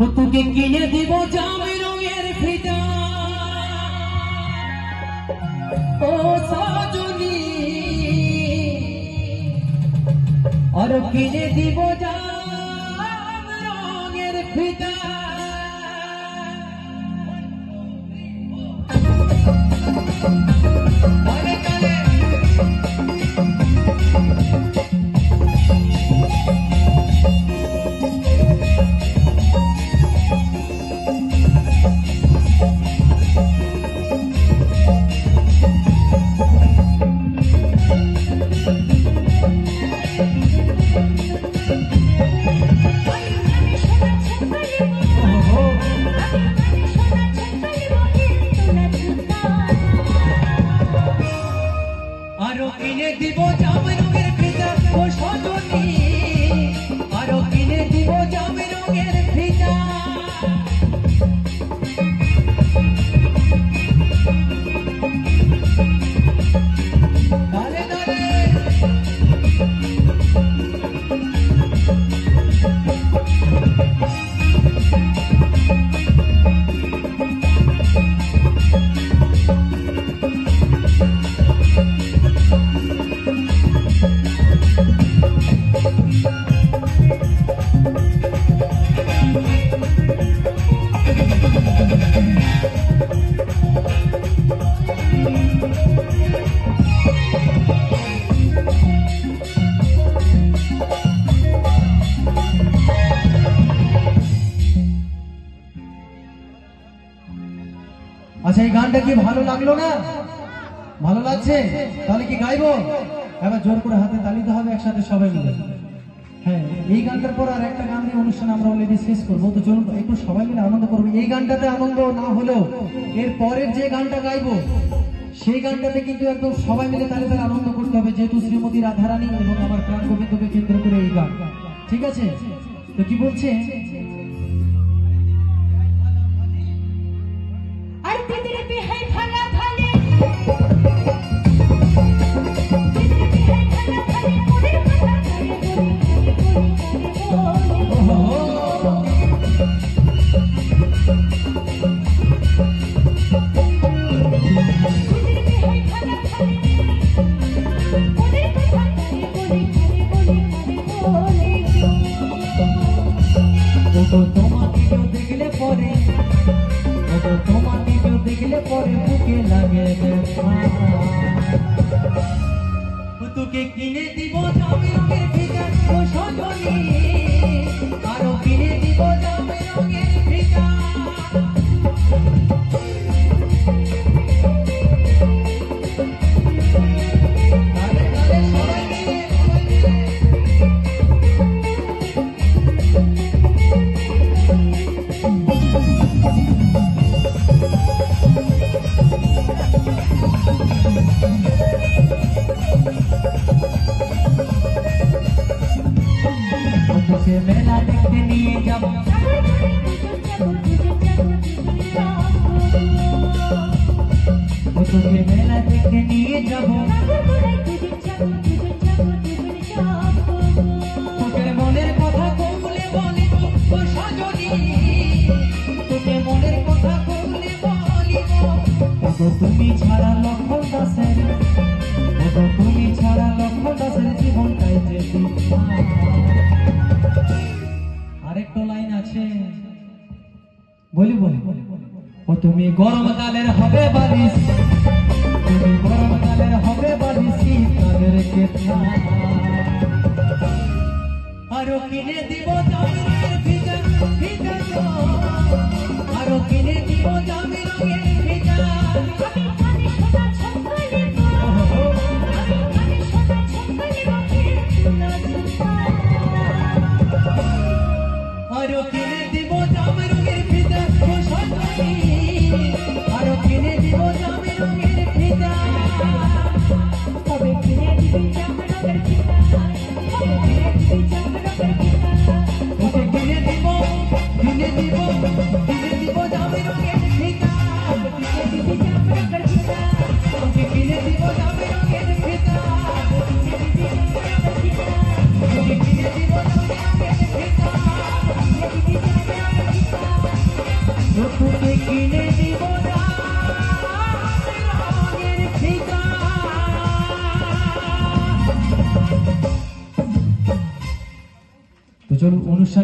তোকে কিনে দিব জামে রঙের ফিতা ও সাজনী আর কিনে দিব জামে রঙের ফিতা আরো কিনে দিব জামে রঙের ফিতা ও সজনী আরো কিনে দিব জামে রঙের ফিতা ডালে ডালে আচ্ছা এই গানটা কি ভালো লাগলো না ভালো লাগছে তাহলে কি গাইবো এবার জোর করে হাতে তালি দিতে হবে একসাথে সবাই মিলে হ্যাঁ এই গানটার পর আর একটা গান দিয়ে অনুষ্ঠান আমরা অলরেডি শেষ করবো তো চলুন একটু সবাই মিলে আনন্দ করবো এই গানটাতে আনন্দ না হলেও এর পরের যে গানটা গাইবো সেই গানটাতে কিন্তু একদম সবাই মিলে তালে তালে আনন্দ করতে হবে যেহেতু শ্রীমতী রাধারানী এবং আমার প্রাণ গোবিন্দকে কেন্দ্র করে এই গান ঠিক আছে তো কি বলছে বুকে লাগে তোকে কিনে দিব জামে রঙের ফিতা ও সজনী আরো কিনে দিব জামে রঙের ফিতা মেলা দেখতে নিয়ে যাব তোকে মেলা দেখতে নিয়ে যাব তোকে মনের কথা বলে বলি ও সজনী তোকে মনের কথা বলে বলি তুমি ছাড়া লক্ষণ দাসের তুমি ছাড়া লক্ষণ দাসের জীবনটাই যে আরেকটা লাইন আছে বলি বলি ও তুমি গরমকালের হবে বারিশ তুমি গরমকালের হবে বারিশ শীতকালের কেতনা আরো কিনে দিব জামে রঙের ফিতা ফিতা আরো কিনে দিব জামে রঙের ফিতা আরো কিনে দিব জামে রঙের ফিতা ও সজনী আরো কিনে দিব জামে রঙের ফিতা তবে কিনে দিবি জামে রঙের ফিতা তবে কিনে দিবি জামে রঙের ফিতা ওকে কিনে দিব জামে রঙের ফিতা কিনে দিবি জামে রঙের ফিতা ওকে কিনে দিব জামে রঙের ফিতা কিনে দিব জামে রঙের ফিতা কিনে দিব না রঙের ফিতা। তো চলুন অনুষ্ঠান